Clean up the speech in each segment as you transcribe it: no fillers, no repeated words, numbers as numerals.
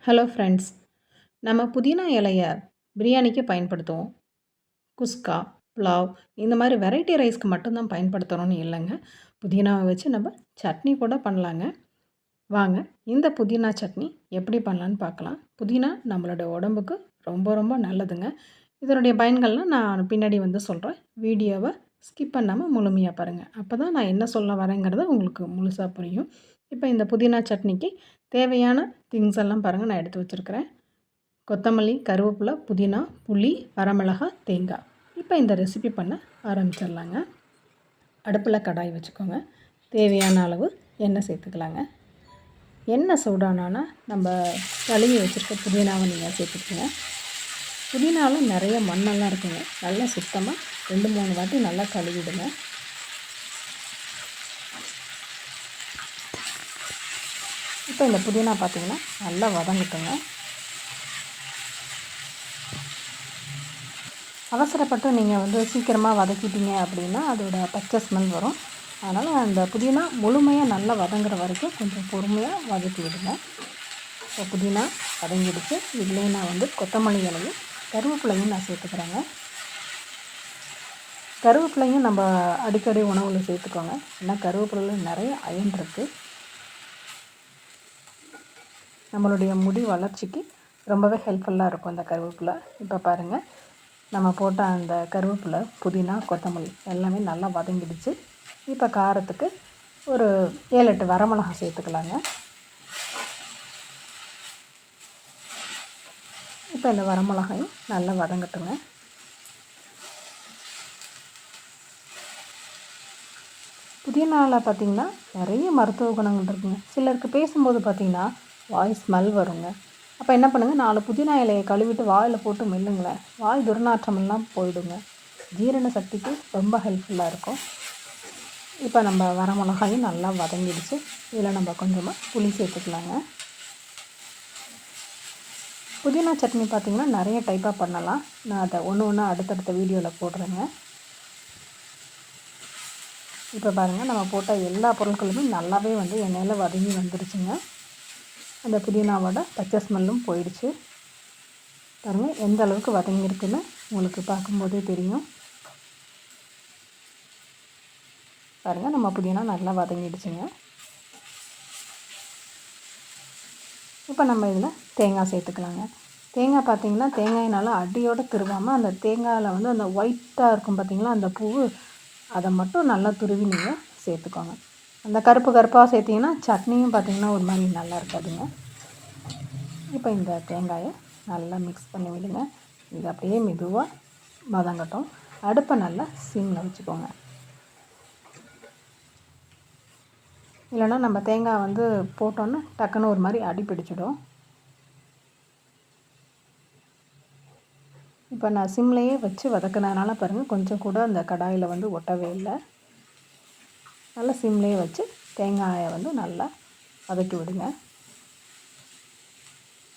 Hello friends. நம்ம புதினா இலைய பிரியாணிக்கு பயன்படுத்துவோம். குஸ்கா, புலாவ் இந்த மாதிரி வெரைட்டி ரைஸ்க்கு மட்டும் தான் பயன்படுத்துகிறோன்னு இல்லைங்க. புதினாவை வச்சு நம்ம சட்னி கூட பண்ணலாங்க. வாங்க இந்த புதினா சட்னி எப்படி பண்ணலான்னு பார்க்கலாம். புதினா நம்மளோட உடம்புக்கு ரொம்ப ரொம்ப நல்லதுங்க. இதனுடைய பயன்கள்லாம் நான் பின்னாடி சொல்கிறேன். வீடியோவை ஸ்கிப் பண்ணாமல் முழுமையாக பாருங்கள். அப்போ தான் நான் என்ன சொல்ல வரேங்கிறது உங்களுக்கு முழுசாக புரியும். இப்போ இந்த புதினா சட்னிக்கு தேவையான திங்ஸ் எல்லாம் பாருங்கள், நான் எடுத்து வச்சுருக்கிறேன். கொத்தமல்லி, கருவேப்பிலை, புதினா, புளி, வரமிளகாய், தேங்காய். இப்போ இந்த ரெசிபி பண்ண ஆரம்பிச்சிடலாங்க. அடுப்பில் கடாய் வச்சுக்கோங்க. தேவையான அளவு எண்ணெய் சேர்த்துக்கலாங்க. எண்ணெய் சூடானா நம்ம கழுவி வச்சுருக்க புதினாவை நீங்கள் சேர்த்துக்கோங்க. புதினாவில் நிறைய மண்ணெல்லாம் இருக்குங்க. நல்லா சுத்தமாக 2-3 வாட்டி நல்லா கழுவிடுங்க. இப்போ இந்த புதினா பார்த்திங்கன்னா நல்லா வதங்கட்டுங்க. அவசரப்பட்டு நீங்கள் சீக்கிரமாக வதக்கிட்டீங்க அப்படின்னா அதோட பச்சை ஸ்மெல் வரும். அதனால் அந்த புதினா முழுமையாக நல்லா வதங்குற வரைக்கும் கொஞ்சம் பொறுமையாக வதக்கி விடுங்க. இப்போ புதினா வதங்கிடுச்சு. இதுலேயே நான் கொத்தமல்லி இலையும் கருவேப்பிலையும் நான் சேர்த்துக்கிறேங்க. கருவேப்பிலையும் நம்ம அடிக்கடி உணவில் சேர்த்துக்கோங்க. ஏன்னா கருவேப்பிலையில் நிறைய அயன் இருக்குது. நம்மளுடைய முடி வளர்ச்சிக்கு ரொம்பவே ஹெல்ப்ஃபுல்லாக இருக்கும் இந்த கருவேப்பிலை. இப்போ பாருங்கள், நம்ம போட்ட அந்த கருவேப்பிலை, புதினா, கொத்தமல்லி எல்லாமே நல்லா வதங்கிடுச்சு. இப்போ காரத்துக்கு ஒரு 7-8 வரமிளகாய் சேர்த்துக்கலாங்க. இப்போ இந்த வரமிளகாயும் நல்லா வதங்கட்டுங்க. புதினாவில் பார்த்திங்கன்னா நிறைய மருத்துவ குணங்கள் இருக்குங்க. சிலருக்கு பேசும்போது பார்த்திங்கன்னா வாய் ஸ்மெல் வருங்க. அப்போ என்ன பண்ணுங்கள், 4 புதினா இலையை கழுவிட்டு வாயில் போட்டு மெல்லுங்களேன். வாய் துர்நாற்றமெல்லாம் போயிடுங்க. ஜீரண சக்திக்கு ரொம்ப ஹெல்ப்ஃபுல்லாக இருக்கும். இப்போ நம்ம வரமிளகாயும் நல்லா வதங்கிடுச்சு. இதில் நம்ம கொஞ்சமாக புளி சேர்த்துக்கலாங்க. புதினா சட்னி பார்த்திங்கன்னா நிறைய டைப்பாக பண்ணலாம். நான் அதை ஒன்று அடுத்தடுத்த வீடியோவில் போடுறேங்க. இப்போ பாருங்கள், நம்ம போட்ட எல்லா பொருட்களுமே நல்லாவே எண்ணெயில் வதங்கி வந்துடுச்சுங்க. அந்த புதினாவோட பச்சை ஸ்மெல்லும் போயிடுச்சு. பாருங்கள் எந்த அளவுக்கு வதங்கியிருக்குன்னு உங்களுக்கு பார்க்கும்போதே தெரியும். பாருங்கள், நம்ம புதினா நல்லா வதங்கிடுச்சுங்க. இப்போ நம்ம இதில் தேங்காய் சேர்த்துக்கலாங்க. தேங்காய் பார்த்திங்கன்னா தேங்காயினால் அடியோடு திருவாமல் அந்த தேங்காயில் அந்த ஒயிட்டாக இருக்கும் பார்த்திங்களா, அந்த பூ அதை மட்டும் நல்லா துருவி நீங்கள் சேர்த்துக்கோங்க. அந்த கருப்பாக சேர்த்திங்கன்னா சட்னியும் பார்த்திங்கன்னா ஒரு மாதிரி நல்லா இருக்காதுங்க. இப்போ இந்த தேங்காயை நல்லா மிக்ஸ் பண்ணி விடுங்க. இது அப்படியே மெதுவாக வதங்கட்டும். அடுப்பை நல்லா சிம்மில் வச்சுக்கோங்க. இல்லைன்னா நம்ம தேங்காய் போட்டோன்னா டக்குன்னு ஒரு மாதிரி அடி பிடிச்சிடும். இப்போ நான் சிம்லேயே வச்சு வதக்கினதுனால பாருங்கள், கொஞ்சம் கூட அந்த கடாயில் ஒட்டவே இல்லை. நல்லா சிம்லேயே வச்சு தேங்காயை நல்லா வதக்கி விடுங்க.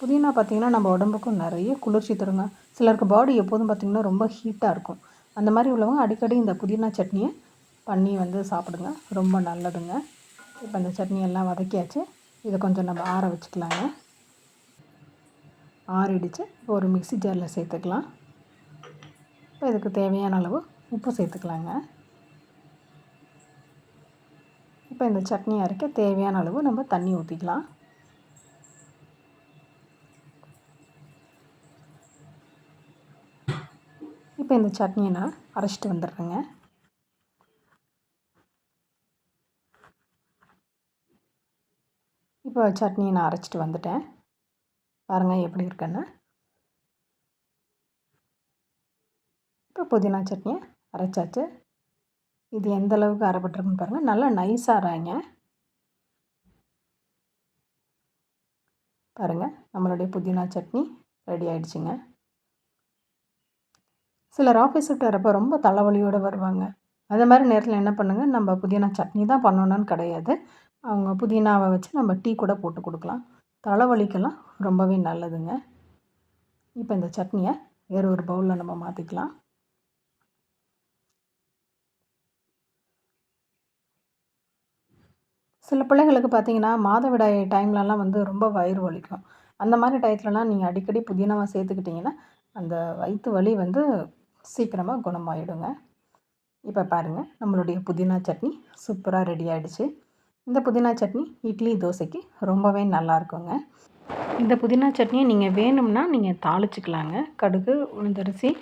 புதினா பார்த்திங்கன்னா நம்ம உடம்புக்கும் நிறைய குளிர்ச்சி தருங்க. சிலருக்கு பாடி எப்போதும் பார்த்திங்கன்னா ரொம்ப ஹீட்டாக இருக்கும். அந்த மாதிரி உள்ளவங்க அடிக்கடி இந்த புதினா சட்னியை பண்ணி சாப்பிடுங்க, ரொம்ப நல்லதுங்க. இப்போ இந்த சட்னியெல்லாம் வதக்கியாச்சு. இதை கொஞ்சம் நம்ம ஆற வச்சுக்கலாங்க. ஆறிடுச்சு. இப்போ ஒரு மிக்ஸி ஜாரில் சேர்த்துக்கலாம். இப்போ இதுக்கு தேவையான அளவு உப்பு சேர்த்துக்கலாங்க. இப்போ இந்த சட்னி அரைக்க தேவையான அளவு நம்ம தண்ணி ஊற்றிக்கலாம். இப்போ இந்த சட்னியை நான் அரைச்சிட்டு வந்துடுறேங்க. இப்போ சட்னியை நான் அரைச்சிட்டு வந்துட்டேன். பாருங்கள் எப்படி இருக்குன்னு. இப்போ புதினா சட்னியை அரைச்சாச்சு. இது எந்த அளவுக்கு அரைப்பட்டிருக்குன்னு பாருங்கள். நல்லா நைஸாக அரைங்க. பாருங்கள், நம்மளுடைய புதினா சட்னி ரெடி ஆகிடுச்சிங்க. சிலர் ஆஃபீஸ் விட்டு வரப்போ ரொம்ப தலைவலியோடு வருவாங்க. அது மாதிரி நேரத்தில் என்ன பண்ணுங்கள், நம்ம புதினா சட்னி தான் பண்ணணுன்னு கிடையாது. அவங்க புதினாவை வச்சு நம்ம டீ கூட போட்டு கொடுக்கலாம். தலைவலிக்கெல்லாம் ரொம்பவே நல்லதுங்க. இப்போ இந்த சட்னியை வேறு ஒரு பவுலில் நம்ம மாற்றிக்கலாம். சில பிள்ளைகளுக்கு பார்த்தீங்கன்னா, மாதவிடாய் டைம்லலாம் வந்து ரொம்ப வயிறு வலிக்கும். அந்த மாரி டயத்துலலாம் நீங்க அடிக்கடி புதினாவ சேர்த்துக்கிட்டீங்கன்னா, அந்த வயித்து வலி வந்து சீக்கிரமா குணமாயிடுங்க. இப்ப பாருங்க, நம்மளுடைய புதினா சட்னி சூப்பரா ரெடி ஆயிடுச்சு. இந்த புதினா சட்னி இட்லி, தோசைக்கு ரொம்பவே நல்லாயிருக்குங்க. இந்த புதினா சட்னிய நீங்க வேணும்னா நீங்க தாளிச்சுக்கலாங்க. கடுகு, உளுந்தரிசி,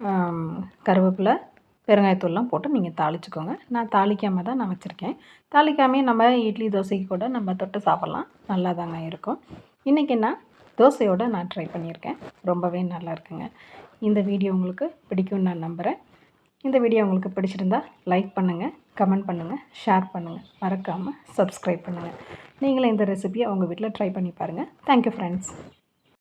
ஆம், கருவேப்பில, பெருங்காயத்தூள்லாம் போட்டு நீங்க தாளிச்சுக்கோங்க. நான் தாளிக்காம தான் நான் வச்சுருக்கேன். தாளிக்காமயே நம்ம இட்லி, தோசைக்கு கூட நம்ம தொட்டு சாப்பிட்லாம். நல்லாதாங்க இருக்கும். இன்றைக்கி நான் தோசையோட நான் ட்ரை பண்ணியிருக்கேன். ரொம்பவே நல்லாயிருக்குங்க. இந்த வீடியோ உங்களுக்கு பிடிக்கும்னு நான் நம்புகிறேன். இந்த வீடியோ உங்களுக்கு பிடிச்சிருந்தா லைக் பண்ணுங்கள், கமெண்ட் பண்ணுங்கள், ஷேர் பண்ணுங்கள். மறக்காமல் சப்ஸ்கிரைப் பண்ணுங்கள். நீங்களும் இந்த ரெசிபியை உங்கள் வீட்டில் ட்ரை பண்ணி பாருங்கள். Thank you friends.